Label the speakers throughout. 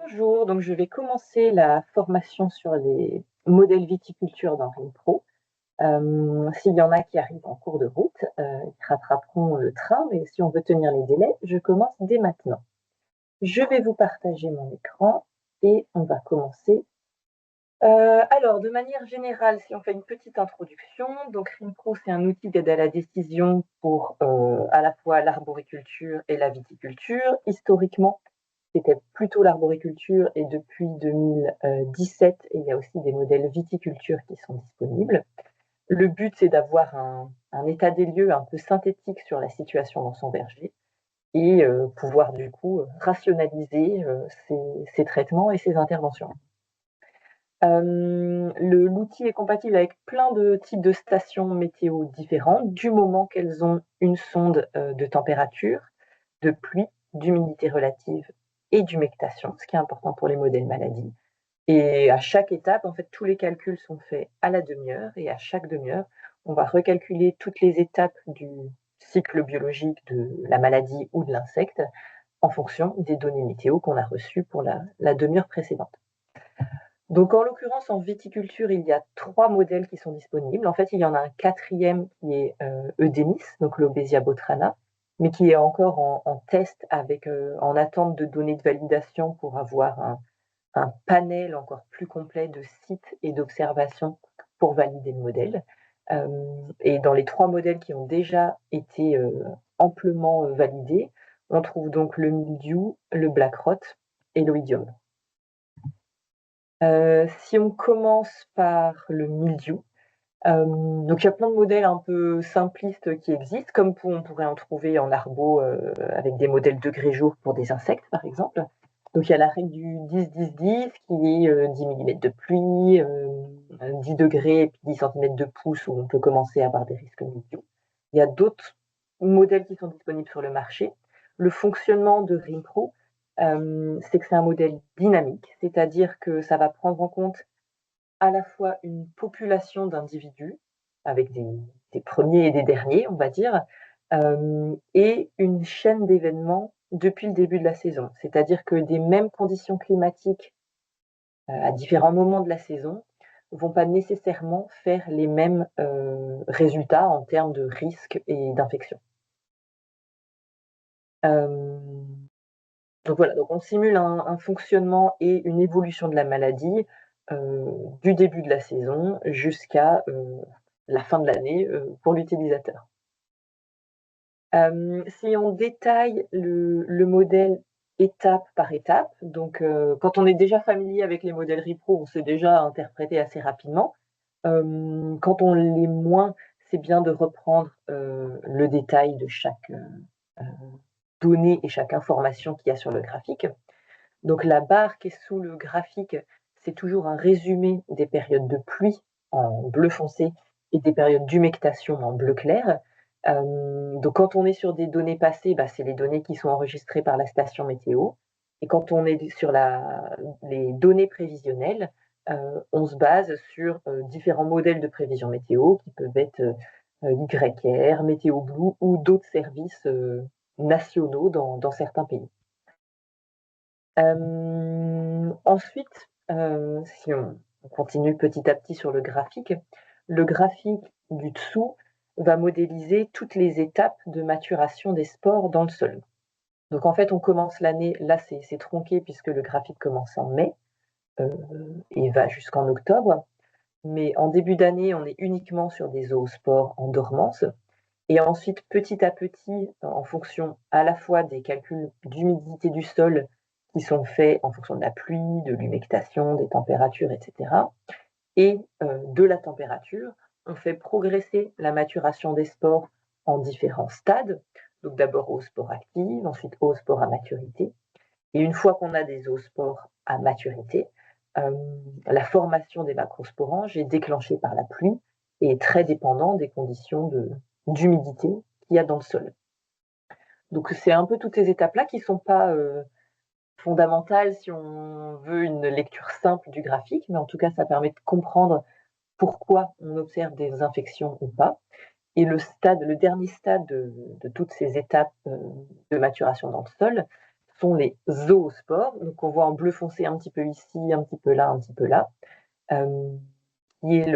Speaker 1: Bonjour, donc je vais commencer la formation sur les modèles viticulture dans RimPro. S'il y en a qui arrivent en cours de route, ils rattraperont le train, mais si on veut tenir les délais, je commence dès maintenant. Je vais vous partager mon écran et on va commencer. Alors, de manière générale, si on fait une petite introduction, donc RimPro, c'est un outil d'aide à la décision pour à la fois l'arboriculture et la viticulture. Historiquement, c'était plutôt l'arboriculture et depuis 2017, il y a aussi des modèles viticulture qui sont disponibles. Le but, c'est d'avoir un état des lieux un peu synthétique sur la situation dans son verger et pouvoir du coup rationaliser ses traitements et ses interventions. L'outil est compatible avec plein de types de stations météo différentes, du moment qu'elles ont une sonde de température, de pluie, d'humidité relative et d'humectation, ce qui est important pour les modèles maladies. Et à chaque étape, en fait, tous les calculs sont faits à la demi-heure et à chaque demi-heure, on va recalculer toutes les étapes du cycle biologique de la maladie ou de l'insecte en fonction des données météo qu'on a reçues pour la demi-heure précédente. Donc, en l'occurrence, en viticulture, il y a 3 modèles qui sont disponibles. En fait, il y en a un 4e qui est Eudémis, donc l'Obesia botrana, mais qui est encore en test avec, en attente de données de validation pour avoir un panel encore plus complet de sites et d'observations pour valider le modèle. Et dans les 3 modèles qui ont déjà été amplement validés, on trouve donc le mildiou, le black rot et l'oïdium. Si on commence par le mildiou, donc il y a plein de modèles un peu simplistes qui existent, comme on pourrait en trouver en arbo avec des modèles degrés-jour pour des insectes, par exemple. Donc il y a la règle du 10-10-10 qui est 10 mm de pluie, 10 degrés et puis 10 cm de pouce où on peut commencer à avoir des risques mildiou. Il y a d'autres modèles qui sont disponibles sur le marché. Le fonctionnement de RimPro, c'est que c'est un modèle dynamique, c'est-à-dire que ça va prendre en compte à la fois une population d'individus, avec des premiers et des derniers, on va dire, et une chaîne d'événements depuis le début de la saison. C'est-à-dire que des mêmes conditions climatiques à différents moments de la saison vont pas nécessairement faire les mêmes résultats en termes de risques et d'infection. Donc voilà, donc on simule un fonctionnement et une évolution de la maladie du début de la saison jusqu'à la fin de l'année pour l'utilisateur. Si on détaille le modèle étape par étape, donc quand on est déjà familier avec les modèles RimPro, on sait déjà interpréter assez rapidement. Quand on l'est moins, c'est bien de reprendre le détail de chaque donnée et chaque information qu'il y a sur le graphique. Donc la barre qui est sous le graphique, c'est toujours un résumé des périodes de pluie en bleu foncé et des périodes d'humectation en bleu clair. Donc quand on est sur des données passées, c'est les données qui sont enregistrées par la station météo. Et quand on est sur les données prévisionnelles, on se base sur différents modèles de prévision météo qui peuvent être YR, Météo Blue ou d'autres services nationaux dans certains pays. Ensuite, si on continue petit à petit sur le graphique du dessous va modéliser toutes les étapes de maturation des spores dans le sol. Donc en fait, on commence l'année, là c'est tronqué puisque le graphique commence en mai et va jusqu'en octobre. Mais en début d'année, on est uniquement sur des zoospores en dormance. Et ensuite, petit à petit, en fonction à la fois des calculs d'humidité du sol qui sont faits en fonction de la pluie, de l'humectation, des températures, etc., et de la température, on fait progresser la maturation des spores en différents stades. Donc d'abord oospore active, ensuite oospore à maturité. Et une fois qu'on a des oospores à maturité, la formation des macrosporanges est déclenchée par la pluie et est très dépendant des conditions d'humidité qu'il y a dans le sol. Donc c'est un peu toutes ces étapes-là qui ne sont pas fondamentales si on veut une lecture simple du graphique, mais en tout cas ça permet de comprendre pourquoi on observe des infections ou pas. Et le dernier stade de toutes ces étapes de maturation dans le sol sont les zoospores, donc on voit en bleu foncé un petit peu ici, un petit peu là, un petit peu là, qui est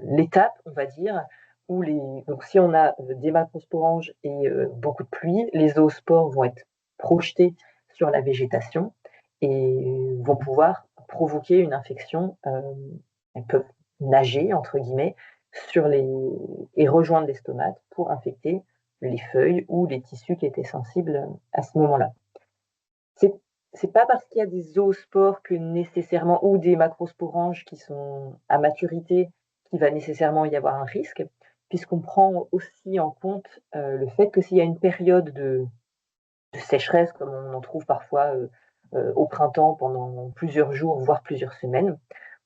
Speaker 1: l'étape, on va dire, où donc si on a des macrosporanges et beaucoup de pluie, les zoospores vont être projetés sur la végétation et vont pouvoir provoquer une infection. Elles peuvent nager, entre guillemets, et rejoindre les stomates pour infecter les feuilles ou les tissus qui étaient sensibles à ce moment-là. C'est pas parce qu'il y a des zoospores que nécessairement ou des macrosporanges qui sont à maturité qu'il va nécessairement y avoir un risque, puisqu'on prend aussi en compte le fait que s'il y a une période de sécheresse, comme on en trouve parfois au printemps pendant plusieurs jours, voire plusieurs semaines,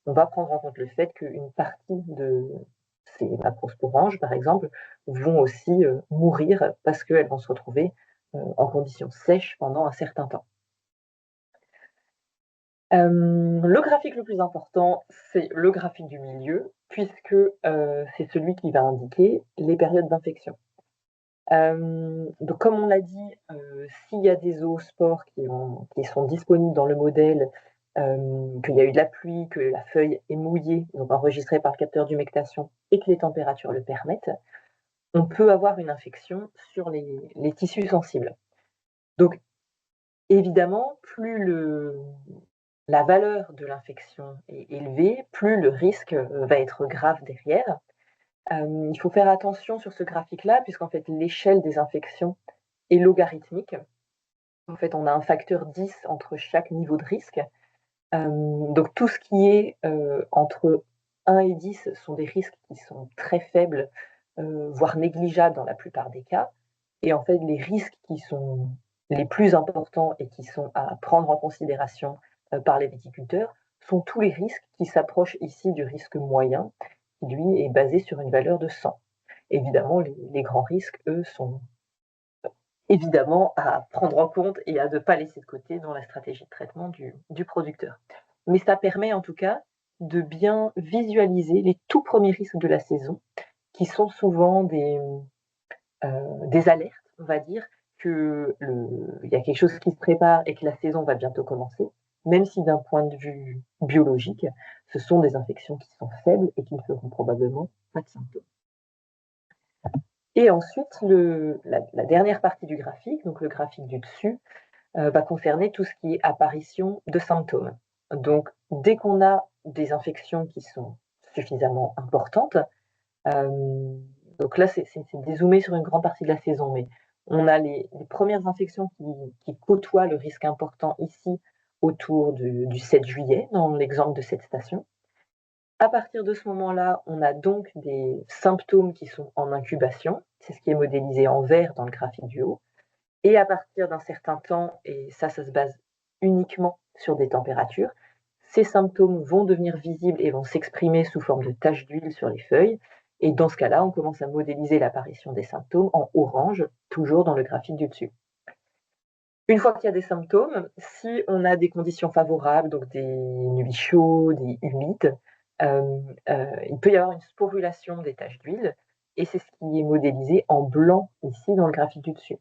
Speaker 1: on va prendre en compte le fait qu'une partie de ces macrosporanges, par exemple, vont aussi mourir parce qu'elles vont se retrouver en conditions sèches pendant un certain temps. Le graphique le plus important, c'est le graphique du milieu, puisque c'est celui qui va indiquer les périodes d'infection. Donc comme on l'a dit, s'il y a des zoospores qui sont disponibles dans le modèle, qu'il y a eu de la pluie, que la feuille est mouillée, donc enregistrée par le capteur d'humectation et que les températures le permettent, on peut avoir une infection sur les tissus sensibles. Donc évidemment, plus la valeur de l'infection est élevée, plus le risque va être grave derrière. Il faut faire attention sur ce graphique-là, puisqu'en fait, l'échelle des infections est logarithmique. En fait, on a un facteur 10 entre chaque niveau de risque. Donc, tout ce qui est entre 1 et 10 sont des risques qui sont très faibles, voire négligeables dans la plupart des cas. Et en fait, les risques qui sont les plus importants et qui sont à prendre en considération par les viticulteurs sont tous les risques qui s'approchent ici du risque moyen, qui lui est basé sur une valeur de 100. Évidemment, les grands risques, eux, sont évidemment à prendre en compte et à ne pas laisser de côté dans la stratégie de traitement du producteur. Mais ça permet en tout cas de bien visualiser les tout premiers risques de la saison, qui sont souvent des alertes, on va dire, qu'il y a quelque chose qui se prépare et que la saison va bientôt commencer, même si d'un point de vue biologique, ce sont des infections qui sont faibles et qui ne feront probablement pas de symptômes. Et ensuite, la dernière partie du graphique, donc le graphique du dessus, va concerner tout ce qui est apparition de symptômes. Donc, dès qu'on a des infections qui sont suffisamment importantes, donc là, c'est dézoomé sur une grande partie de la saison, mais on a les premières infections qui côtoient le risque important ici autour du 7 juillet, dans l'exemple de cette station. À partir de ce moment-là, on a donc des symptômes qui sont en incubation, c'est ce qui est modélisé en vert dans le graphique du haut. Et à partir d'un certain temps, et ça se base uniquement sur des températures, ces symptômes vont devenir visibles et vont s'exprimer sous forme de taches d'huile sur les feuilles. Et dans ce cas-là, on commence à modéliser l'apparition des symptômes en orange, toujours dans le graphique du dessus. Une fois qu'il y a des symptômes, si on a des conditions favorables, donc des nuits chaudes et humides, il peut y avoir une sporulation des taches d'huile, et c'est ce qui est modélisé en blanc ici dans le graphique du dessus.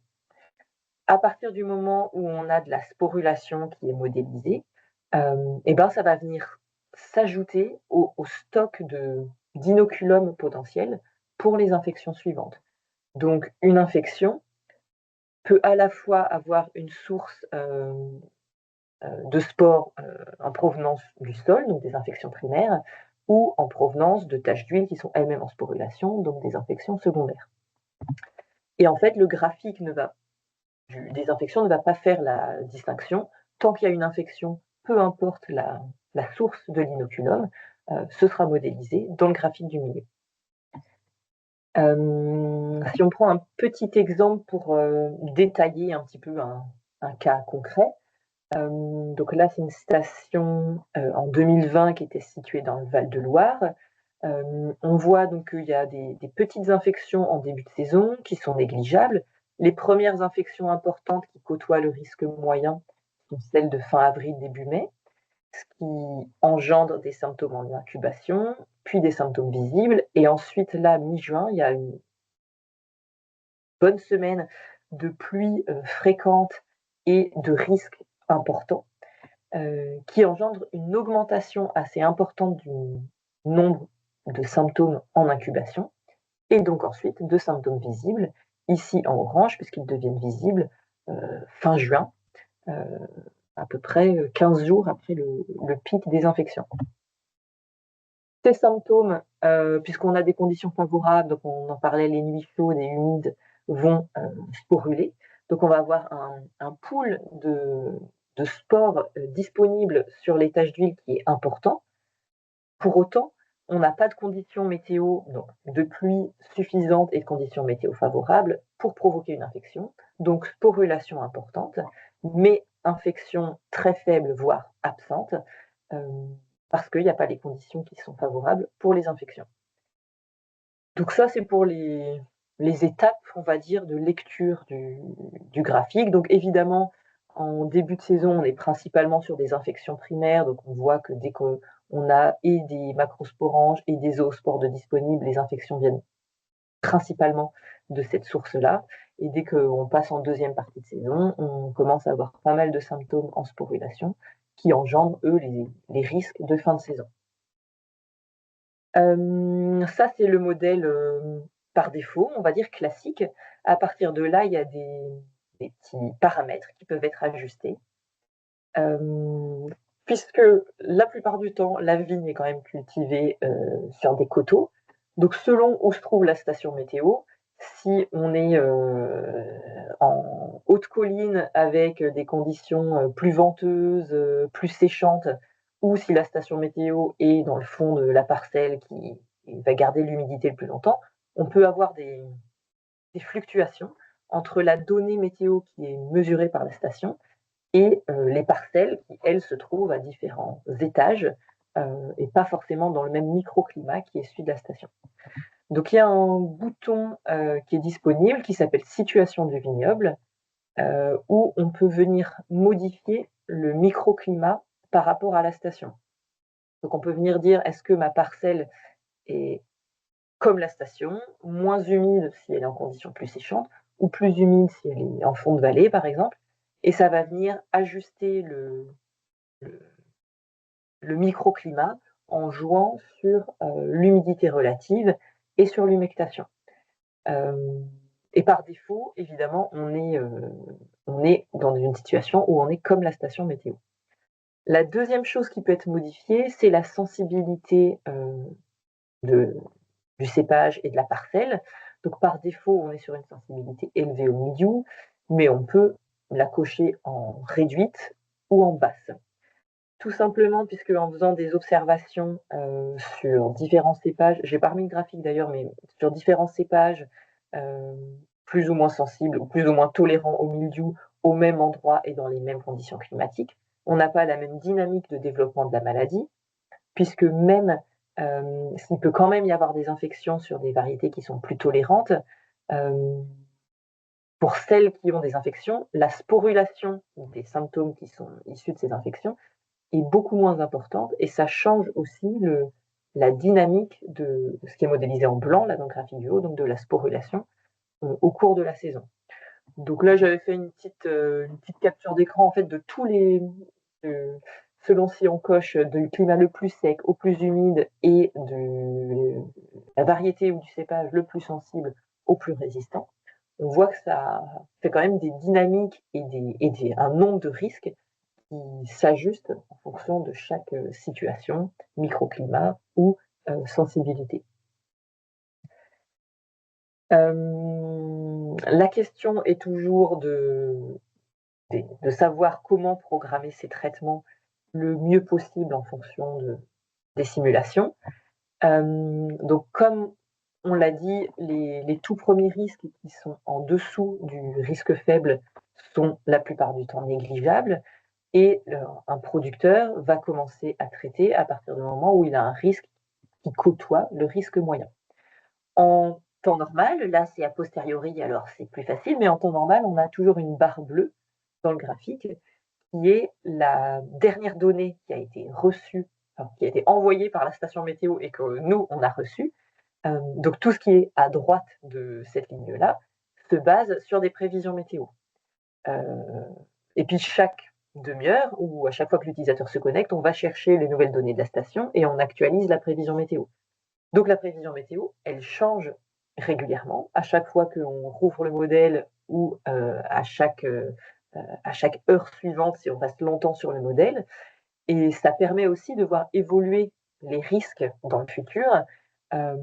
Speaker 1: À partir du moment où on a de la sporulation qui est modélisée, et ben ça va venir s'ajouter au stock d'inoculum potentiel pour les infections suivantes. Donc une infection peut à la fois avoir une source de spores en provenance du sol, donc des infections primaires, ou en provenance de taches d'huile qui sont elles-mêmes en sporulation, donc des infections secondaires. Et en fait, le graphique des infections ne va pas faire la distinction. Tant qu'il y a une infection, peu importe la source de l'inoculum, ce sera modélisé dans le graphique du milieu. Si on prend un petit exemple pour détailler un petit peu un cas concret, donc là, c'est une station en 2020 qui était située dans le Val-de-Loire. On voit donc qu'il y a des petites infections en début de saison qui sont négligeables. Les premières infections importantes qui côtoient le risque moyen sont celles de fin avril, début mai, ce qui engendre des symptômes en incubation, puis des symptômes visibles. Et ensuite, là, mi-juin, il y a une bonne semaine de pluie fréquente et de risques importants qui engendrent une augmentation assez importante du nombre de symptômes en incubation et donc ensuite de symptômes visibles, ici en orange, puisqu'ils deviennent visibles fin juin, à peu près 15 jours après le pic des infections. Ces symptômes, puisqu'on a des conditions favorables, donc on en parlait, les nuits chaudes et humides vont sporuler. Donc on va avoir un pool de spores disponibles sur les taches d'huile qui est important. Pour autant, on n'a pas de conditions météo, donc de pluie suffisante et de conditions météo favorables pour provoquer une infection. Donc sporulation importante, mais infection très faible, voire absente, parce qu'il n'y a pas les conditions qui sont favorables pour les infections. Donc ça, c'est pour les étapes, on va dire, de lecture du graphique. Donc évidemment, en début de saison, on est principalement sur des infections primaires, donc on voit que dès qu'on a et des macrosporanges et des zoospores de disponibles, les infections viennent principalement de cette source-là. Et dès qu'on passe en deuxième partie de saison, on commence à avoir pas mal de symptômes en sporulation qui engendrent, eux, les risques de fin de saison. Ça, c'est le modèle par défaut, on va dire classique. À partir de là, il y a des petits paramètres qui peuvent être ajustés. Puisque la plupart du temps, la vigne est quand même cultivée sur des coteaux. Donc, selon où se trouve la station météo, si on est en haute colline avec des conditions plus venteuses, plus séchantes, ou si la station météo est dans le fond de la parcelle qui va garder l'humidité le plus longtemps, on peut avoir des fluctuations entre la donnée météo qui est mesurée par la station et les parcelles qui, elles, se trouvent à différents étages et pas forcément dans le même microclimat qui est celui de la station. Donc il y a un bouton qui est disponible qui s'appelle Situation du vignoble où on peut venir modifier le microclimat par rapport à la station. Donc on peut venir dire est-ce que ma parcelle est comme la station, moins humide si elle est en conditions plus séchantes, ou plus humide si elle est en fond de vallée par exemple, et ça va venir ajuster le microclimat en jouant sur l'humidité relative et sur l'humectation. Et par défaut, évidemment, on est dans une situation où on est comme la station météo. La deuxième chose qui peut être modifiée, c'est la sensibilité du cépage et de la parcelle. Donc par défaut, on est sur une sensibilité élevée au milieu, mais on peut la cocher en réduite ou en basse. Tout simplement puisque en faisant des observations sur différents cépages, j'ai pas remis le graphique d'ailleurs, mais sur différents cépages plus ou moins sensibles ou plus ou moins tolérants au mildiou au même endroit et dans les mêmes conditions climatiques, on n'a pas la même dynamique de développement de la maladie, puisque même s'il peut quand même y avoir des infections sur des variétés qui sont plus tolérantes, pour celles qui ont des infections, la sporulation des symptômes qui sont issus de ces infections est beaucoup moins importante et ça change aussi la dynamique de ce qui est modélisé en blanc, là dans le graphique du haut, donc de la sporulation au cours de la saison. Donc là, j'avais fait une petite capture d'écran en fait de tous les, selon si on coche du climat le plus sec au plus humide et de la variété ou du cépage le plus sensible au plus résistant. On voit que ça fait quand même des dynamiques et un nombre de risques qui s'ajustent en fonction de chaque situation, microclimat ou sensibilité. La question est toujours de savoir comment programmer ces traitements le mieux possible en fonction des simulations. Donc comme on l'a dit, les tout premiers risques qui sont en dessous du risque faible sont la plupart du temps négligeables et un producteur va commencer à traiter à partir du moment où il a un risque qui côtoie le risque moyen. En temps normal, là c'est a posteriori, alors c'est plus facile, mais en temps normal, on a toujours une barre bleue dans le graphique qui est la dernière donnée qui a été reçue, enfin, qui a été envoyée par la station météo et que nous, on a reçue. Donc tout ce qui est à droite de cette ligne-là se base sur des prévisions météo. Et puis chaque demi-heure ou à chaque fois que l'utilisateur se connecte, on va chercher les nouvelles données de la station et on actualise la prévision météo. Donc la prévision météo, elle change régulièrement. À chaque fois qu'on rouvre le modèle ou à chaque heure suivante si on reste longtemps sur le modèle. Et ça permet aussi de voir évoluer les risques dans le futur. Euh,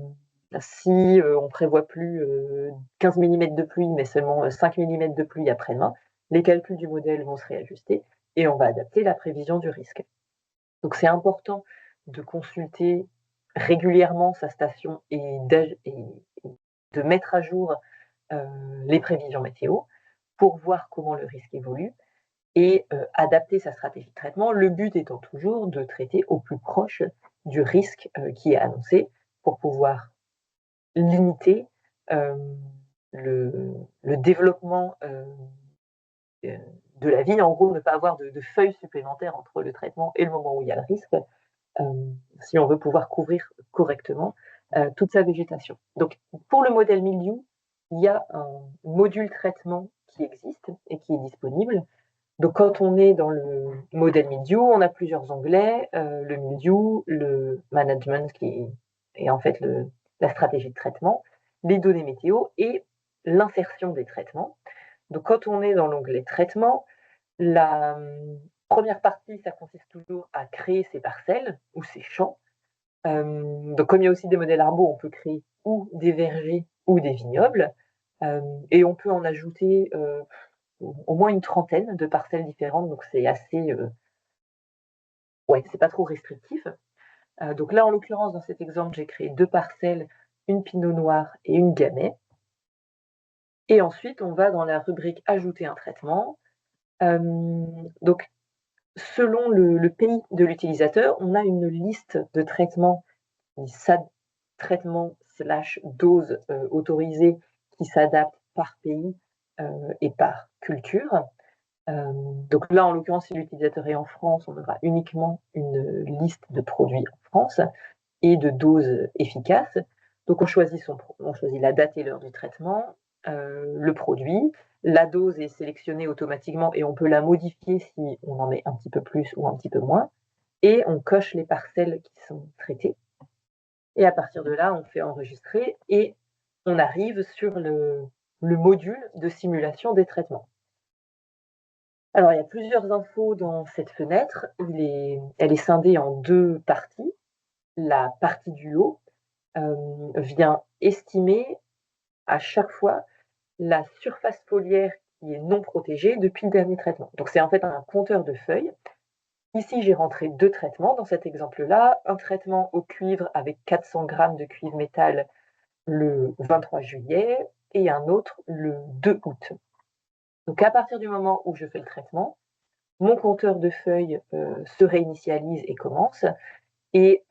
Speaker 1: si on prévoit plus 15 mm de pluie, mais seulement 5 mm de pluie après-demain, les calculs du modèle vont se réajuster et on va adapter la prévision du risque. Donc c'est important de consulter régulièrement sa station et de mettre à jour les prévisions météo pour voir comment le risque évolue et adapter sa stratégie de traitement. Le but étant toujours de traiter au plus proche du risque qui est annoncé pour pouvoir limiter le développement de la vigne. En gros, ne pas avoir de feuilles supplémentaires entre le traitement et le moment où il y a le risque, si on veut pouvoir couvrir correctement toute sa végétation. Donc, pour le modèle milieu, il y a un module traitement qui existe et qui est disponible. Donc, quand on est dans le modèle milieu, on a plusieurs onglets, le milieu, le management qui est en fait la stratégie de traitement, les données météo et l'insertion des traitements. Donc, quand on est dans l'onglet traitement, la première partie, ça consiste toujours à créer ses parcelles ou ses champs. Donc, comme il y a aussi des modèles arbaux, on peut créer ou des vergers ou des vignobles. Et on peut en ajouter au moins une trentaine de parcelles différentes. Donc, c'est assez. Ouais, c'est pas trop restrictif. Donc, là, en l'occurrence, dans cet exemple, j'ai créé 2 parcelles, une pinot noir et une gamay. Et ensuite, on va dans la rubrique ajouter un traitement. Donc, selon le pays de l'utilisateur, on a une liste de traitements, SAD, traitement / dose autorisée qui s'adapte par pays et par culture. Donc là, en l'occurrence, si l'utilisateur est en France, on aura uniquement une liste de produits en France et de doses efficaces. Donc on choisit la date et l'heure du traitement, le produit. La dose est sélectionnée automatiquement et on peut la modifier si on en met un petit peu plus ou un petit peu moins. Et on coche les parcelles qui sont traitées. Et à partir de là, on fait enregistrer et on arrive sur le module de simulation des traitements. Alors, il y a plusieurs infos dans cette fenêtre. Elle est scindée en 2 parties. La partie du haut vient estimer à chaque fois la surface foliaire qui est non protégée depuis le dernier traitement. Donc, c'est en fait un compteur de feuilles. Ici, j'ai rentré 2 traitements dans cet exemple-là. Un traitement au cuivre avec 400 grammes de cuivre métal le 23 juillet et un autre le 2 août. Donc, à partir du moment où je fais le traitement, mon compteur de feuilles se réinitialise et commence. Et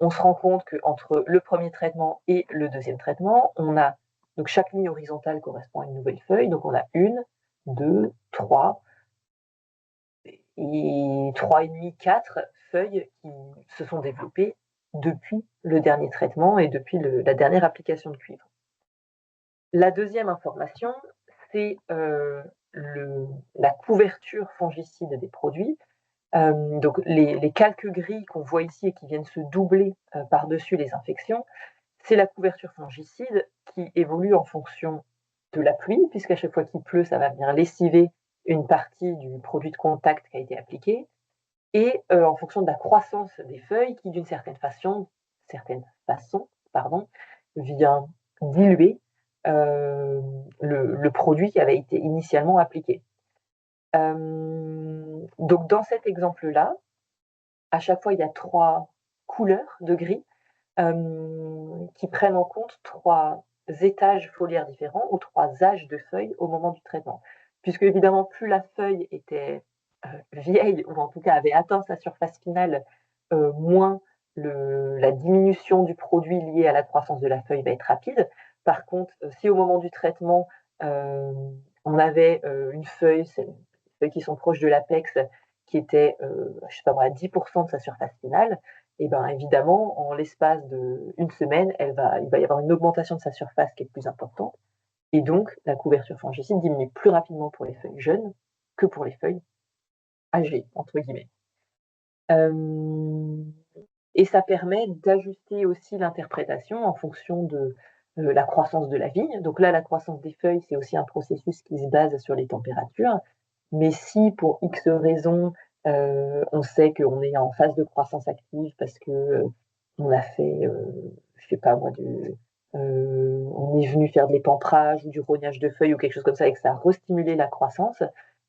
Speaker 1: on se rend compte qu'entre le premier traitement et le deuxième traitement, on a donc chaque ligne horizontale correspond à une nouvelle feuille. Donc on a 1, 2, 3 et 3,5, 4 feuilles qui se sont développées depuis le dernier traitement et depuis la dernière application de cuivre. La deuxième information, c'est la couverture fongicide des produits. Donc les calques gris qu'on voit ici et qui viennent se doubler par-dessus les infections, c'est la couverture fongicide qui évolue en fonction de la pluie, puisqu'à chaque fois qu'il pleut, ça va venir lessiver une partie du produit de contact qui a été appliqué, et en fonction de la croissance des feuilles qui, d'une certaine façon, vient diluer le produit qui avait été initialement appliqué. Donc dans cet exemple-là, à chaque fois, il y a 3 couleurs de gris qui prennent en compte 3 étages foliaires différents ou 3 âges de feuilles au moment du traitement. Puisque évidemment, plus la feuille était vieille ou en tout cas avait atteint sa surface finale, moins la diminution du produit liée à la croissance de la feuille va être rapide. Par contre, si au moment du traitement, on avait une feuille, c'est les feuilles qui sont proches de l'apex, qui était, je sais pas moi, à 10% de sa surface finale, et ben évidemment, en l'espace d'une semaine, il va y avoir une augmentation de sa surface qui est plus importante. Et donc, la couverture fongicide diminue plus rapidement pour les feuilles jeunes que pour les feuilles «âgées» entre guillemets. Hem Et ça permet d'ajuster aussi l'interprétation en fonction de, la croissance de la vigne. Donc là, la croissance des feuilles, c'est aussi un processus qui se base sur les températures. Mais si pour X raisons, on sait qu'on est en phase de croissance active parce que, on a fait, je sais pas moi, on est venu faire de l'épamprage ou du rognage de feuilles ou quelque chose comme ça et que ça a restimulé la croissance,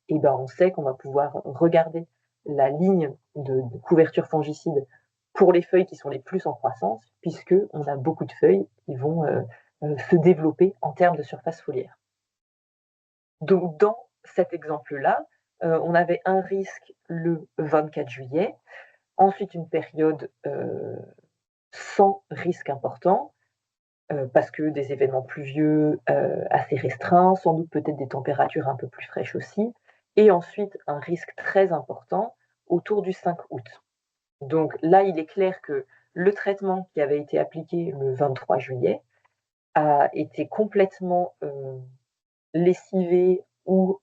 Speaker 1: et ben, on sait qu'on va pouvoir regarder la ligne de couverture fongicide pour les feuilles qui sont les plus en croissance, puisqu'on a beaucoup de feuilles qui vont, se développer en termes de surface foliaire. Donc dans cet exemple-là, on avait un risque le 24 juillet, ensuite une période, sans risque important, parce que des événements pluvieux, assez restreints, sans doute peut-être des températures un peu plus fraîches aussi, et ensuite un risque très important autour du 5 août. Donc là, il est clair que le traitement qui avait été appliqué le 23 juillet a été complètement, lessivé ou,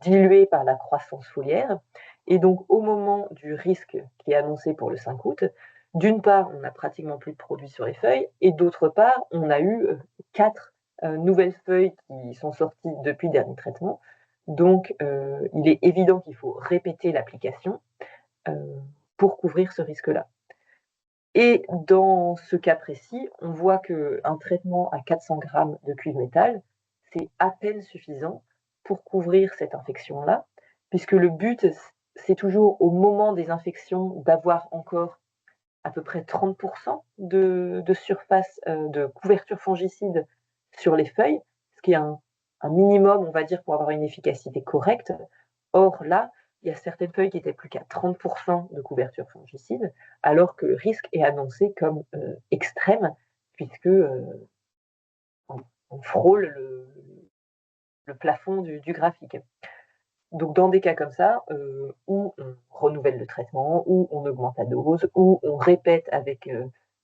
Speaker 1: dilué par la croissance foliaire, et donc au moment du risque qui est annoncé pour le 5 août, d'une part, on n'a pratiquement plus de produits sur les feuilles et d'autre part, on a eu, 4, nouvelles feuilles qui sont sorties depuis le dernier traitement. Donc il est évident qu'il faut répéter l'application, pour couvrir ce risque-là. Et dans ce cas précis, on voit qu'un traitement à 400 grammes de cuivre métal, c'est à peine suffisant pour couvrir cette infection-là, puisque le but, c'est toujours au moment des infections d'avoir encore à peu près 30 de surface, de couverture fongicide sur les feuilles, ce qui est un minimum, on va dire, pour avoir une efficacité correcte. Or là, il y a certaines feuilles qui étaient plus qu'à 30 de couverture fongicide, alors que le risque est annoncé comme, extrême puisque, on frôle le plafond du graphique. Donc dans des cas comme ça, où on renouvelle le traitement, où on augmente la dose, où on répète avec,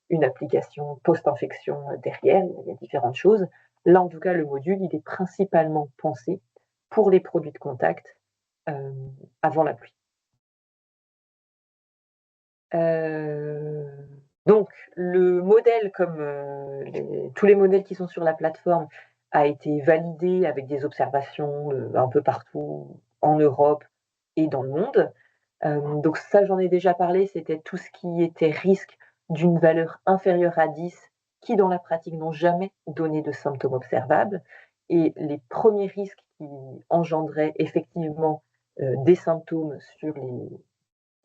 Speaker 1: une application post-infection, derrière, il y a différentes choses. Là, en tout cas, le module, il est principalement pensé pour les produits de contact, avant la pluie. Heu, donc le modèle comme, tous les modèles qui sont sur la plateforme a été validé avec des observations, un peu partout en Europe et dans le monde. Donc ça, j'en ai déjà parlé, c'était tout ce qui était risque d'une valeur inférieure à 10 qui, dans la pratique, n'ont jamais donné de symptômes observables, et les premiers risques qui engendraient effectivement, des symptômes sur les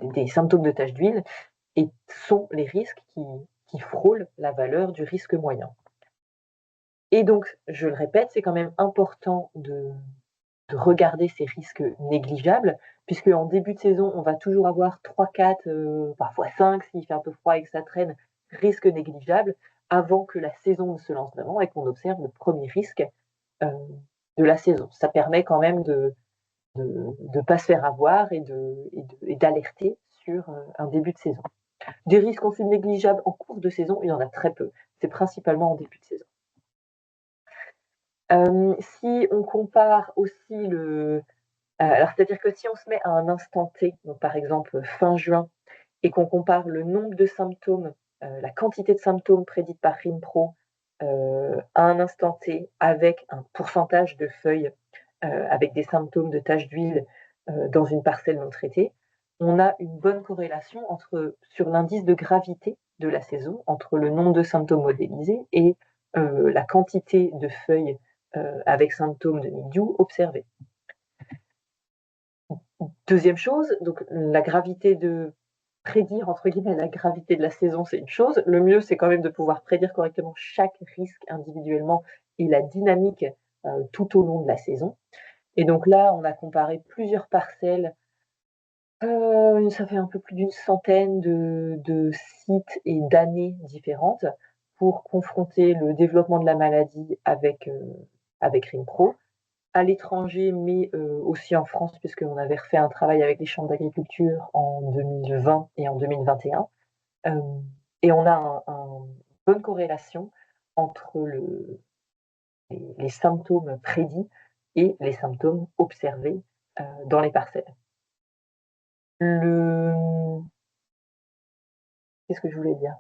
Speaker 1: des symptômes de taches d'huile et sont les risques qui frôlent la valeur du risque moyen. Et donc, je le répète, c'est quand même important de regarder ces risques négligeables, puisque en début de saison, on va toujours avoir 3-4, parfois 5 s'il fait un peu froid et que ça traîne, risques négligeables, avant que la saison ne se lance vraiment et qu'on observe le premier risque, heu, de la saison. Ça permet quand même de pas se faire avoir et d'alerter sur, un début de saison. Des risques ensuite négligeables en cours de saison, il y en a très peu. C'est principalement en début de saison. Si on compare aussi alors c'est-à-dire que si on se met à un instant T, donc par exemple fin juin, et qu'on compare le nombre de symptômes, la quantité de symptômes prédite par RIMPRO, à un instant T avec un pourcentage de feuilles, avec des symptômes de taches d'huile, dans une parcelle non traitée, on a une bonne corrélation sur l'indice de gravité de la saison, entre le nombre de symptômes modélisés et la quantité de feuilles, avec symptômes de mildiou observés. Deuxième chose, donc la gravité prédire entre guillemets «la gravité de la saison», c'est une chose. Le mieux, c'est quand même de pouvoir prédire correctement chaque risque individuellement et la dynamique, tout au long de la saison. Et donc là, on a comparé plusieurs parcelles, ça fait un peu plus d'une centaine de sites et d'années différentes pour confronter le développement de la maladie avec RIMPRO. À l'étranger, mais aussi en France, puisqu'on avait refait un travail avec les chambres d'agriculture en 2020 et en 2021. Et on a bonne corrélation entre les symptômes prédits et les symptômes observés dans les parcelles. Le Qu'est-ce que je voulais dire?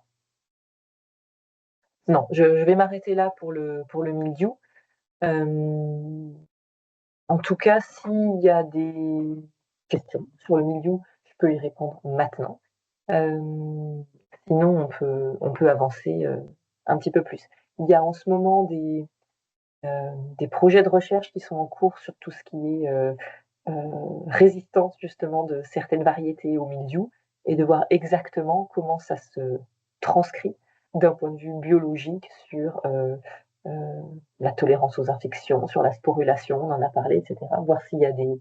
Speaker 1: Non, je vais m'arrêter là pour le mildiou. Hem, En tout cas, s'il y a des questions sur le mildiou, je peux y répondre maintenant. Hem, Sinon on peut avancer, un petit peu plus. Il y a en ce moment des projets de recherche qui sont en cours sur tout ce qui est, résistance justement de certaines variétés au mildiou et de voir exactement comment ça se transcrit d'un point de vue biologique sur, la tolérance aux infections, sur la sporulation, on en a parlé et cetera. Voir s'il y a des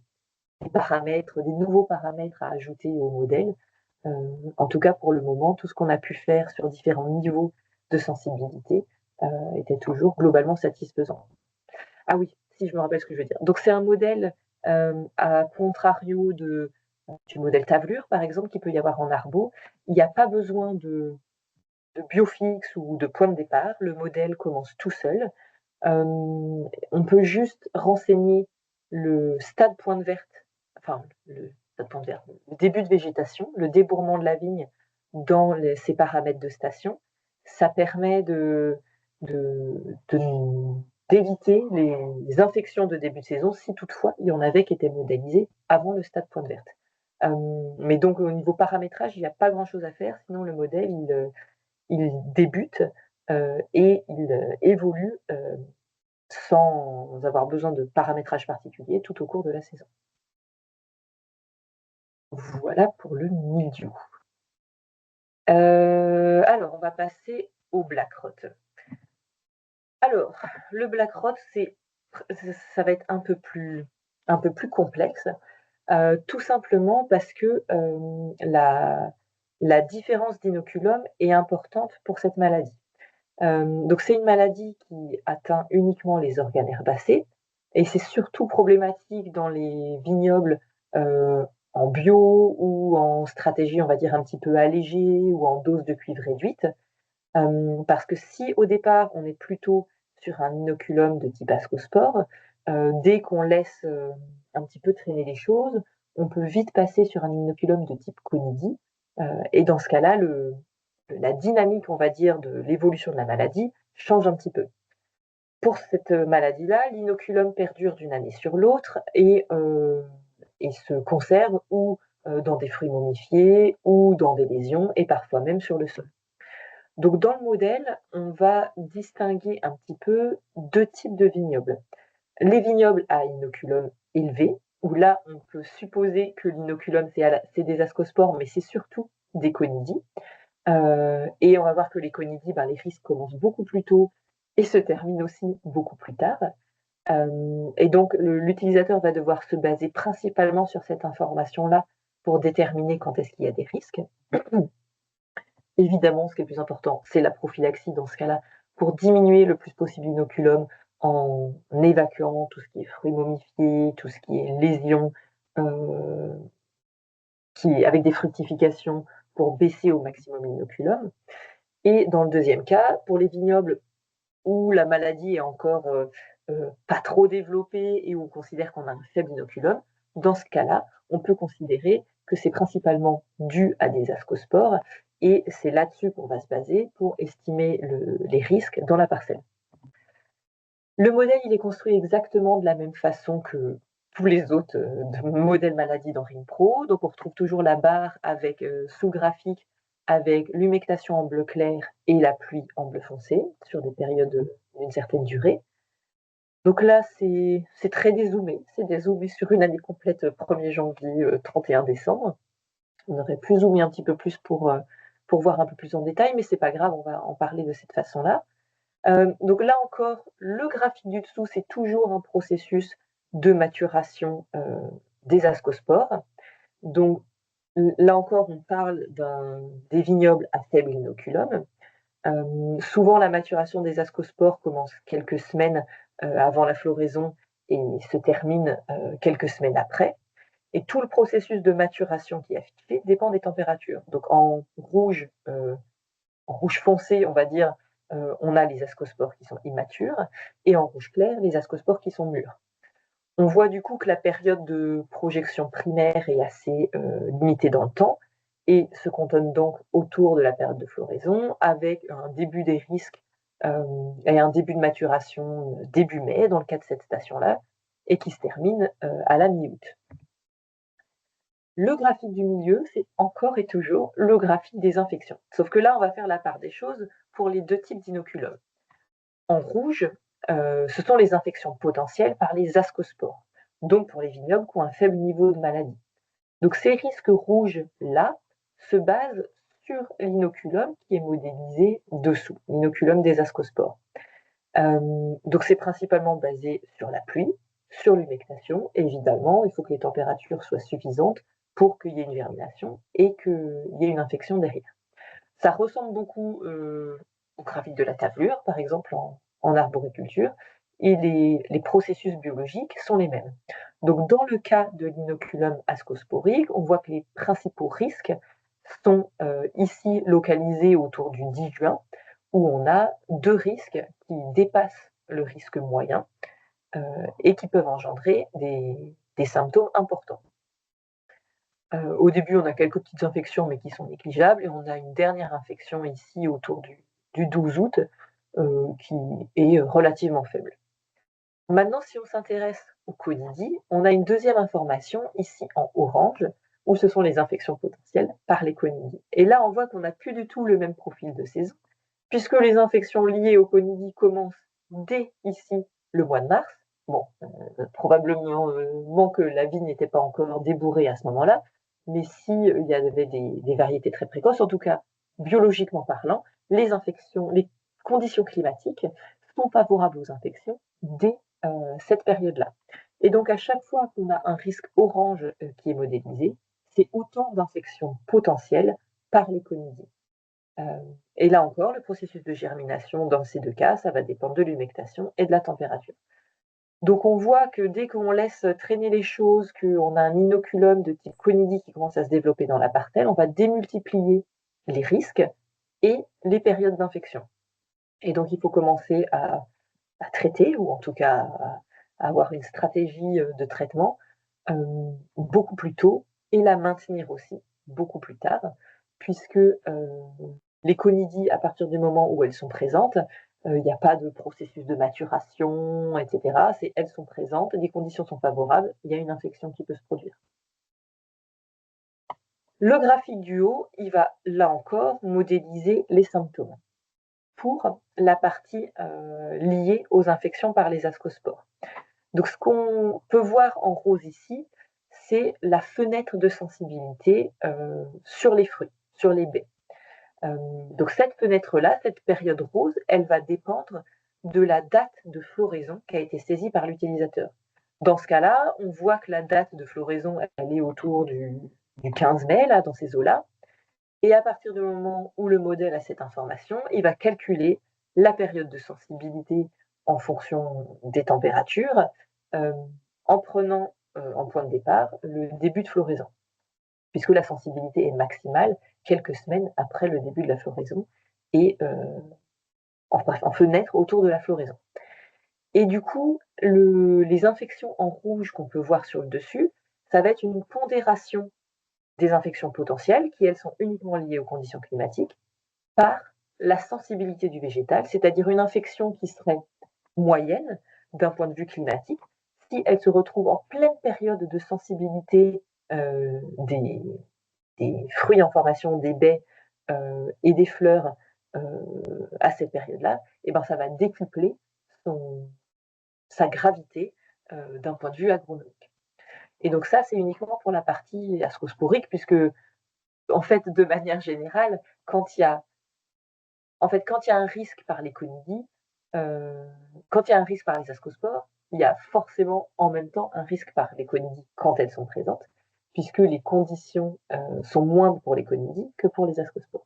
Speaker 1: paramètres, des nouveaux paramètres à ajouter au modèle. En tout cas, pour le moment, tout ce qu'on a pu faire sur différents niveaux de sensibilité, était toujours globalement satisfaisant. Ah oui, si je me rappelle ce que je veux dire. Donc c'est un modèle, à contrario du modèle tavelure, par exemple, qu'il peut y avoir en arbo. Il n'y a pas besoin de biofixe ou de point de départ. Le modèle commence tout seul. On peut juste renseigner le stade pointe verte, enfin le stade pointe verte, le début de végétation, le débourrement de la vigne dans ses paramètres de station. Ça permet de d'éviter les infections de début de saison si toutefois il y en avait qui étaient modélisées avant le stade pointe verte. Mais donc au niveau paramétrage, il n'y a pas grand chose à faire, sinon le modèle il débute et il évolue sans avoir besoin de paramétrage particulier tout au cours de la saison. Voilà pour le mildiou. Alors on va passer au black rot. Alors, le black rot, ça va être un peu plus complexe, tout simplement parce que, la différence d'inoculum est importante pour cette maladie. Donc c'est une maladie qui atteint uniquement les organes herbacés et c'est surtout problématique dans les vignobles, en bio ou en stratégie, on va dire, un petit peu allégée ou en dose de cuivre réduite. Parce que si au départ on est plutôt sur un inoculum de type ascospore, dès qu'on laisse, un petit peu traîner les choses, on peut vite passer sur un inoculum de type conidie, et dans ce cas-là, la dynamique, on va dire, de l'évolution de la maladie change un petit peu. Pour cette maladie-là, l'inoculum perdure d'une année sur l'autre et se conserve ou, dans des fruits momifiés ou dans des lésions et parfois même sur le sol. Donc dans le modèle, on va distinguer un petit peu 2 types de vignobles. Les vignobles à inoculum élevé, où là, on peut supposer que l'inoculum, c'est des ascospores, mais c'est surtout des conidies. Et on va voir que les conidies, les risques commencent beaucoup plus tôt et se terminent aussi beaucoup plus tard. Et donc l'utilisateur va devoir se baser principalement sur cette information-là pour déterminer quand est-ce qu'il y a des risques. Évidemment, ce qui est le plus important, c'est la prophylaxie dans ce cas-là, pour diminuer le plus possible l'inoculum en évacuant tout ce qui est fruits momifiés, tout ce qui est lésions, heu, avec des fructifications pour baisser au maximum l'inoculum. Et dans le deuxième cas, pour les vignobles où la maladie est encore, pas trop développée et où on considère qu'on a un faible inoculum, dans ce cas-là, on peut considérer que c'est principalement dû à des ascospores et c'est là-dessus qu'on va se baser pour estimer les risques dans la parcelle. Le modèle, il est construit exactement de la même façon que tous les autres, modèles maladies dans RimPro. Donc on retrouve toujours la barre avec, sous-graphique avec l'humectation en bleu clair et la pluie en bleu foncé sur des périodes, d'une certaine durée. Donc là, c'est très dézoomé, c'est dézoomé sur une année complète, 1er janvier, 31 décembre. On aurait pu zoomer un petit peu plus pour voir un peu plus en détail, mais c'est pas grave, on va en parler de cette façon-là. Donc là encore, le graphique du dessous, c'est toujours un processus de maturation, des ascospores. Donc là encore, on parle des vignobles à faible inoculum. Souvent, la maturation des ascospores commence quelques semaines, avant la floraison et se termine, quelques semaines après. Et tout le processus de maturation qui est affiché dépend des températures. Donc en rouge foncé, on va dire, on a les ascospores qui sont immatures et en rouge clair, les ascospores qui sont mûrs. On voit du coup que la période de projection primaire est assez limitée dans le temps et se cantonne donc autour de la période de floraison avec un début des risques et un début de maturation début mai dans le cas de cette station-là et qui se termine à la mi-août. Le graphique du milieu, c'est encore et toujours le graphique des infections. Sauf que là, on va faire la part des choses pour les deux types d'inoculums. En rouge, ce sont les infections potentielles par les ascospores, donc pour les vignobles qui ont un faible niveau de maladie. Donc ces risques rouges-là se basent sur l'inoculum qui est modélisé dessous, l'inoculum des ascospores. Donc c'est principalement basé sur la pluie, sur l'humectation, et évidemment, il faut que les températures soient suffisantes pour qu'il y ait une germination et qu'il y ait une infection derrière. Ça ressemble beaucoup au graphique de la tavelure, par exemple en arboriculture, et les processus biologiques sont les mêmes. Donc, dans le cas de l'inoculum ascosporique, on voit que les principaux risques sont ici localisés autour du 10 juin, où on a deux risques qui dépassent le risque moyen et qui peuvent engendrer des symptômes importants. Au début, on a quelques petites infections, mais qui sont négligeables, et on a une dernière infection ici autour du 12 août, qui est relativement faible. Maintenant, si on s'intéresse aux conidis, on a une deuxième information ici en orange, où ce sont les infections potentielles par les conidis. Et là, on voit qu'on n'a plus du tout le même profil de saison, puisque les infections liées aux conidis commencent dès ici le mois de mars. Bon, probablement que la vigne n'était pas encore débourrée à ce moment-là, mais s'il y avait des variétés très précoces, en tout cas biologiquement parlant, les conditions climatiques sont favorables aux infections dès cette période-là. Et donc à chaque fois qu'on a un risque orange qui est modélisé, c'est autant d'infections potentielles par les conidis. Et là encore, le processus de germination dans ces deux cas, ça va dépendre de l'humectation et de la température. Donc on voit que dès qu'on laisse traîner les choses, qu'on a un inoculum de type conidie qui commence à se développer dans la parcelle, on va démultiplier les risques et les périodes d'infection. Et donc il faut commencer à traiter, ou en tout cas à avoir une stratégie de traitement beaucoup plus tôt et la maintenir aussi beaucoup plus tard, puisque les conidies, à partir du moment où elles sont présentes, il n'y a pas de processus de maturation, etc. Elles sont présentes, les conditions sont favorables, il y a une infection qui peut se produire. Le graphique du haut, il va là encore modéliser les symptômes pour la partie liée aux infections par les ascospores. Donc ce qu'on peut voir en rose ici, c'est la fenêtre de sensibilité sur les fruits, sur les baies. Donc cette fenêtre-là, cette période rose, elle va dépendre de la date de floraison qui a été saisie par l'utilisateur. Dans ce cas-là, on voit que la date de floraison, elle est autour du 15 mai, là, dans ces eaux-là. Et à partir du moment où le modèle a cette information, il va calculer la période de sensibilité en fonction des températures, en prenant en point de départ le début de floraison, puisque la sensibilité est maximale quelques semaines après le début de la floraison et en fenêtre autour de la floraison. Et du coup, les infections en rouge qu'on peut voir sur le dessus, ça va être une pondération des infections potentielles qui, elles, sont uniquement liées aux conditions climatiques, par la sensibilité du végétal, c'est-à-dire une infection qui serait moyenne d'un point de vue climatique, si elle se retrouve en pleine période de sensibilité des fruits en formation, des baies et des fleurs à cette période-là, et ben ça va décupler sa gravité d'un point de vue agronomique. Et donc ça, c'est uniquement pour la partie ascosporique, puisque en fait, de manière générale, quand il y a un risque par les conidies, quand il y a un risque par les ascospores, il y a forcément en même temps un risque par les conidies quand elles sont présentes, puisque les conditions sont moindres pour les conidies que pour les ascospores.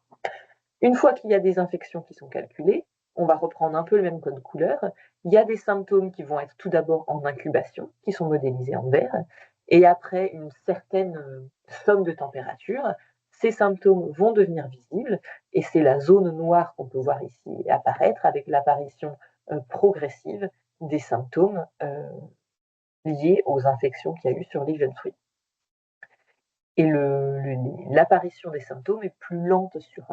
Speaker 1: Une fois qu'il y a des infections qui sont calculées, on va reprendre un peu le même code couleur. Il y a des symptômes qui vont être tout d'abord en incubation, qui sont modélisés en vert, et après une certaine somme de température, ces symptômes vont devenir visibles, et c'est la zone noire qu'on peut voir ici apparaître avec l'apparition progressive des symptômes liées aux infections qu'il y a eu sur les jeunes fruits. Et l'apparition des symptômes est plus lente sur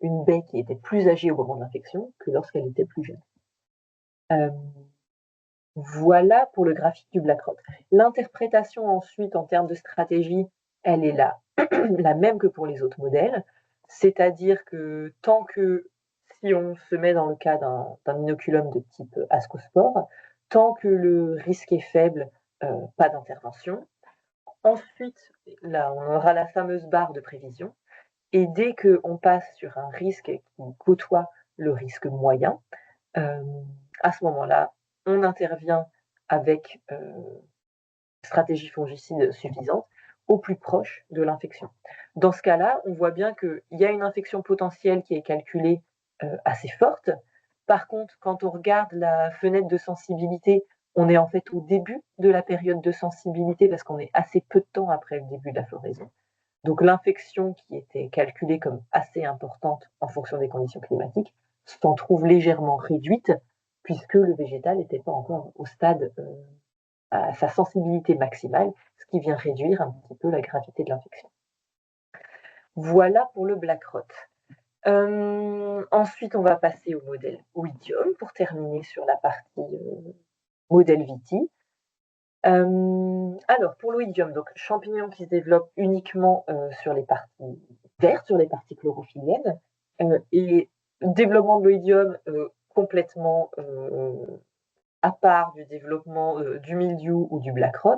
Speaker 1: une baie qui était plus âgée au moment de l'infection que lorsqu'elle était plus jeune. Voilà pour le graphique du Black Rot. L'interprétation ensuite en termes de stratégie, elle est la même que pour les autres modèles, c'est-à-dire que tant que, si on se met dans le cas d'un inoculum de type ascospore, tant que le risque est faible, pas d'intervention. Ensuite, là, on aura la fameuse barre de prévision, et dès qu'on passe sur un risque qui côtoie le risque moyen, à ce moment-là, on intervient avec stratégie fongicide suffisante au plus proche de l'infection. Dans ce cas-là, on voit bien qu'il y a une infection potentielle qui est calculée assez forte. Par contre, quand on regarde la fenêtre de sensibilité, on est en fait au début de la période de sensibilité parce qu'on est assez peu de temps après le début de la floraison. Donc l'infection qui était calculée comme assez importante en fonction des conditions climatiques s'en trouve légèrement réduite puisque le végétal n'était pas encore au stade à sa sensibilité maximale, ce qui vient réduire un petit peu la gravité de l'infection. Voilà pour le Black Rot. Ensuite, on va passer au modèle Oïdium pour terminer sur la partie modèle Viti. Alors, pour l'oïdium, donc champignon qui se développe uniquement sur les parties vertes, sur les parties chlorophylliennes, et développement de l'oïdium complètement à part du développement du mildiou ou du black rot,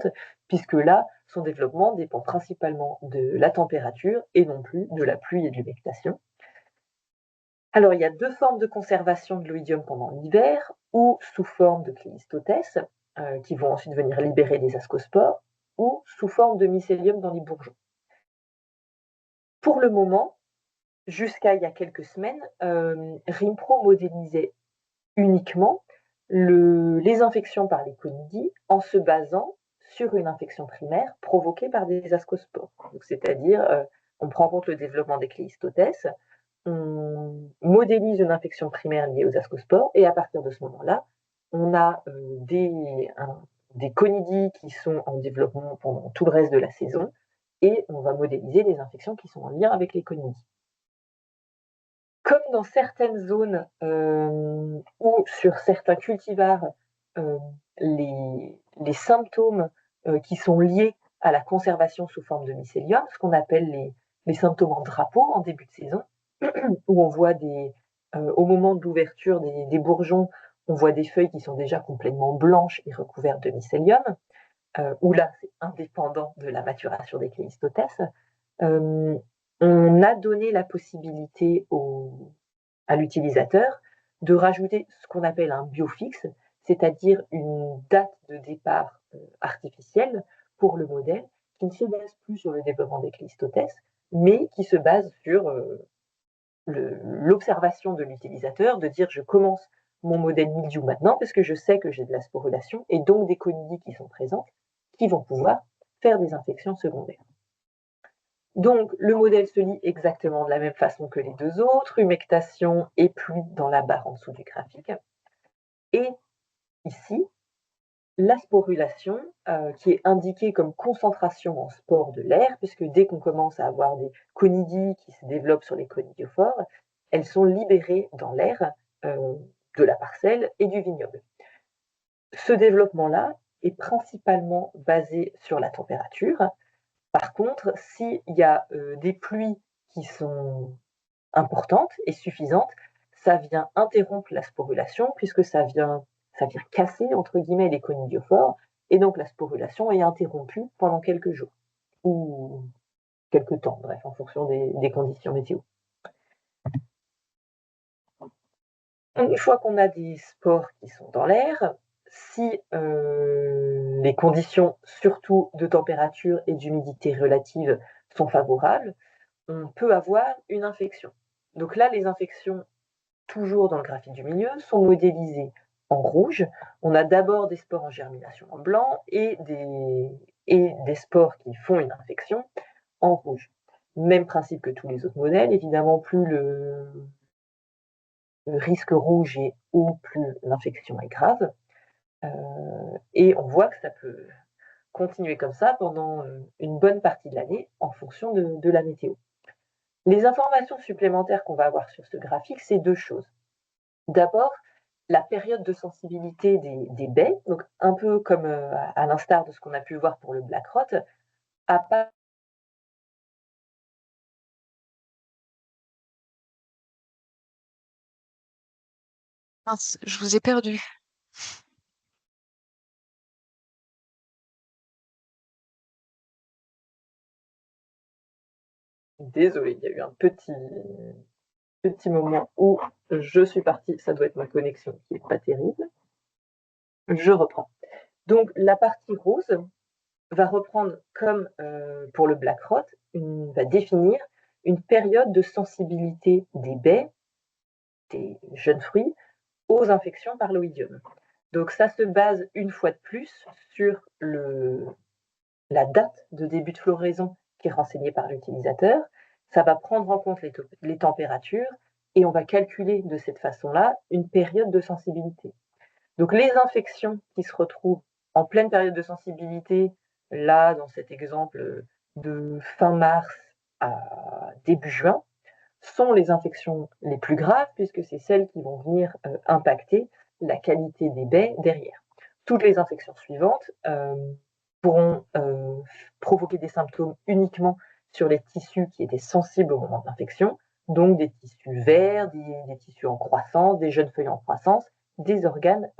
Speaker 1: puisque là, son développement dépend principalement de la température et non plus de la pluie et de l'humectation. Alors, il y a deux formes de conservation de l'oïdium pendant l'hiver, ou sous forme de cléistotès, qui vont ensuite venir libérer des ascospores, ou sous forme de mycélium dans les bourgeons. Pour le moment, jusqu'à il y a quelques semaines, Rimpro modélisait uniquement les infections par les conidies en se basant sur une infection primaire provoquée par des ascospores. C'est-à-dire, on prend en compte le développement des cléistotès, on modélise une infection primaire liée aux ascospores, et à partir de ce moment-là, on a des conidies qui sont en développement pendant tout le reste de la saison, et on va modéliser les infections qui sont en lien avec les conidies. Comme dans certaines zones ou sur certains cultivars, les symptômes qui sont liés à la conservation sous forme de mycélium, ce qu'on appelle les symptômes en drapeau en début de saison, où on voit au moment de l'ouverture des bourgeons, on voit des feuilles qui sont déjà complètement blanches et recouvertes de mycélium, où là, c'est indépendant de la maturation des cléistotès. On a donné la possibilité à l'utilisateur de rajouter ce qu'on appelle un biofixe, c'est-à-dire une date de départ artificielle pour le modèle qui ne se base plus sur le développement des cléistotès, mais qui se base sur l'observation de l'utilisateur, de dire je commence mon modèle mildiou maintenant parce que je sais que j'ai de la sporulation et donc des conidies qui sont présentes qui vont pouvoir faire des infections secondaires. Donc, le modèle se lit exactement de la même façon que les deux autres, humectation et pluie dans la barre en dessous du graphique. Et ici, la sporulation, qui est indiquée comme concentration en spores de l'air, puisque dès qu'on commence à avoir des conidies qui se développent sur les conidiophores, elles sont libérées dans l'air de la parcelle et du vignoble. Ce développement-là est principalement basé sur la température. Par contre, s'il y a des pluies qui sont importantes et suffisantes, ça vient interrompre la sporulation puisque ça vient casser entre guillemets les conidiophores et donc la sporulation est interrompue pendant quelques jours ou quelques temps, bref, en fonction des conditions météo. Une fois qu'on a des spores qui sont dans l'air, si les conditions, surtout de température et d'humidité relative, sont favorables, on peut avoir une infection. Donc là, les infections, toujours dans le graphique du milieu, sont modélisées en rouge. On a d'abord des spores en germination en blanc et des spores qui font une infection en rouge. Même principe que tous les autres modèles, évidemment, plus le risque rouge est haut, plus l'infection est grave. Et on voit que ça peut continuer comme ça pendant, une bonne partie de l'année en fonction de la météo. Les informations supplémentaires qu'on va avoir sur ce graphique, c'est 2 choses. D'abord, la période de sensibilité des baies, donc un peu comme, à l'instar de ce qu'on a pu voir pour le black rot, à pas
Speaker 2: Mince, je vous ai perdu.
Speaker 1: désolée, il y a eu un petit moment où je suis partie, ça doit être ma connexion qui est pas terrible. Je reprends. Donc la partie rose va reprendre comme, pour le black rot, va définir une période de sensibilité des baies, des jeunes fruits, aux infections par l'oïdium. Donc ça se base une fois de plus sur la date de début de floraison qui est renseignée par l'utilisateur. Ça va prendre en compte les températures et on va calculer de cette façon-là une période de sensibilité. Donc les infections qui se retrouvent en pleine période de sensibilité, là dans cet exemple de fin mars à début juin, sont les infections les plus graves puisque c'est celles qui vont venir impacter la qualité des baies derrière. Toutes les infections suivantes pourront provoquer des symptômes uniquement sur les tissus qui étaient sensibles au moment de l'infection, donc des tissus verts, des tissus en croissance, des jeunes feuilles en croissance, des organes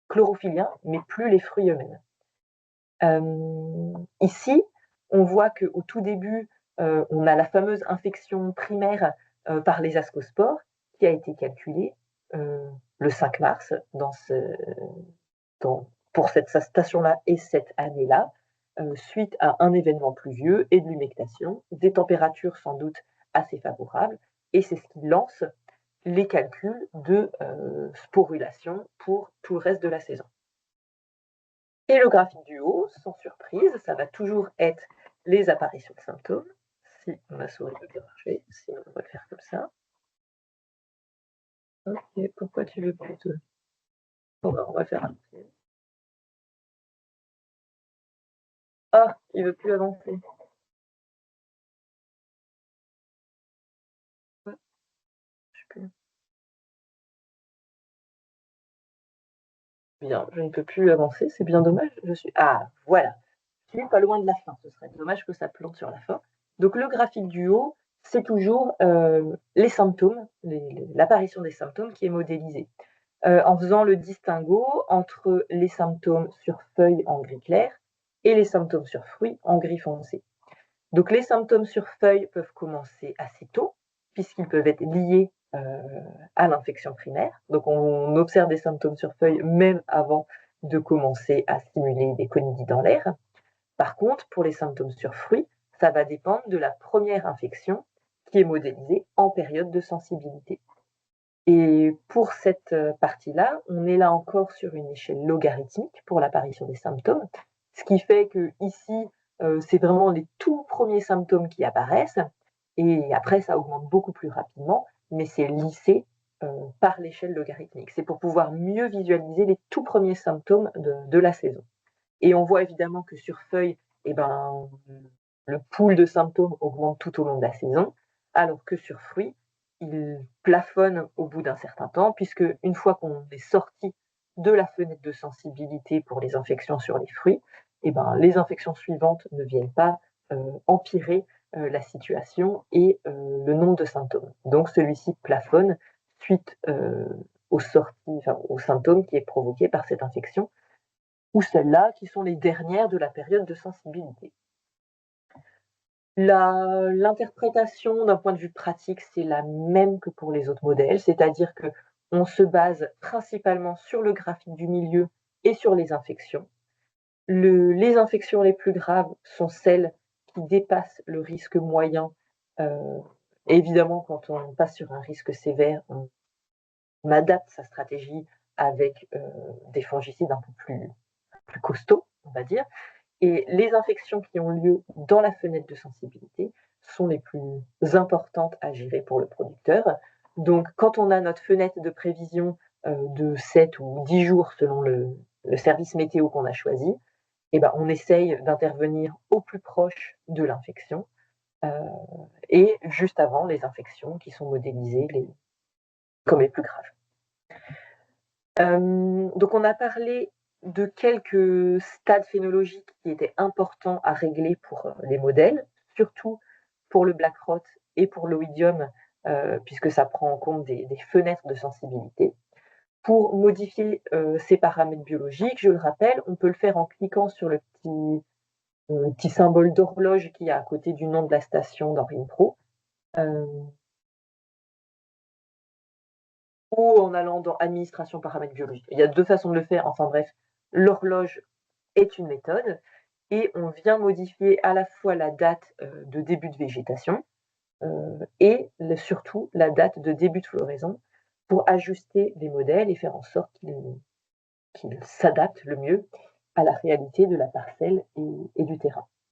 Speaker 1: chlorophylliens, mais plus les fruits eux-mêmes. Ici, on voit qu'au tout début, on a la fameuse infection primaire par les ascospores qui a été calculée le 5 mars pour cette station-là et cette année-là, suite à un événement pluvieux et de l'humectation, des températures sans doute assez favorables, et c'est ce qui lance les calculs de sporulation pour tout le reste de la saison. Et le graphique du haut, sans surprise, ça va toujours être les apparitions de symptômes, si ma souris veut bien marcher, sinon on va le faire comme ça. Ok, pourquoi tu veux plus de... Bon, ben, on va faire un... Ah, il veut plus avancer. Ouais, je peux. Bien, je ne peux plus avancer, c'est bien dommage. Je suis... Ah, voilà. Je suis pas loin de la fin, ce serait dommage que ça plante sur la fin. Donc le graphique du haut, c'est toujours les symptômes, l'apparition des symptômes qui est modélisée. En faisant le distinguo entre les symptômes sur feuilles en gris clair et les symptômes sur fruits en gris foncé. Donc les symptômes sur feuilles peuvent commencer assez tôt, puisqu'ils peuvent être liés à l'infection primaire. Donc on observe des symptômes sur feuilles même avant de commencer à stimuler des conidies dans l'air. Par contre, pour les symptômes sur fruits, ça va dépendre de la première infection qui est modélisée en période de sensibilité. Et pour cette partie-là, on est là encore sur une échelle logarithmique pour l'apparition des symptômes, ce qui fait que ici, c'est vraiment les tout premiers symptômes qui apparaissent, et après ça augmente beaucoup plus rapidement, mais c'est lissé par l'échelle logarithmique. C'est pour pouvoir mieux visualiser les tout premiers symptômes de la saison. Et on voit évidemment que sur feuille, eh ben, le pool de symptômes augmente tout au long de la saison, alors que sur fruits, il plafonne au bout d'un certain temps, puisque une fois qu'on est sorti de la fenêtre de sensibilité pour les infections sur les fruits, eh ben, les infections suivantes ne viennent pas empirer la situation et le nombre de symptômes. Donc celui-ci plafonne suite aux symptômes qui est provoqué par cette infection, ou celles-là qui sont les dernières de la période de sensibilité. L'interprétation d'un point de vue pratique, c'est la même que pour les autres modèles, c'est-à-dire qu'on se base principalement sur le graphique du milieu et sur les infections. Les infections les plus graves sont celles qui dépassent le risque moyen. Euh, évidemment, quand on passe sur un risque sévère, on adapte sa stratégie avec des fongicides un peu plus costauds, on va dire. Et les infections qui ont lieu dans la fenêtre de sensibilité sont les plus importantes à gérer pour le producteur. Donc, quand on a notre fenêtre de prévision de 7 ou 10 jours selon le service météo qu'on a choisi, et ben, on essaye d'intervenir au plus proche de l'infection et juste avant les infections qui sont modélisées comme les plus graves. Donc on a parlé de quelques stades phénologiques qui étaient importants à régler pour les modèles, surtout pour le black rot et pour l'oïdium, puisque ça prend en compte des fenêtres de sensibilité. Pour modifier ces paramètres biologiques, je le rappelle, on peut le faire en cliquant sur le petit symbole d'horloge qui est à côté du nom de la station dans RimPro, ou en allant dans Administration paramètres biologiques. Il y a 2 façons de le faire, enfin bref, l'horloge est une méthode et on vient modifier à la fois la date de début de végétation et surtout la date de début de floraison pour ajuster les modèles et faire en sorte qu'ils s'adaptent le mieux à la réalité de la parcelle et du terrain.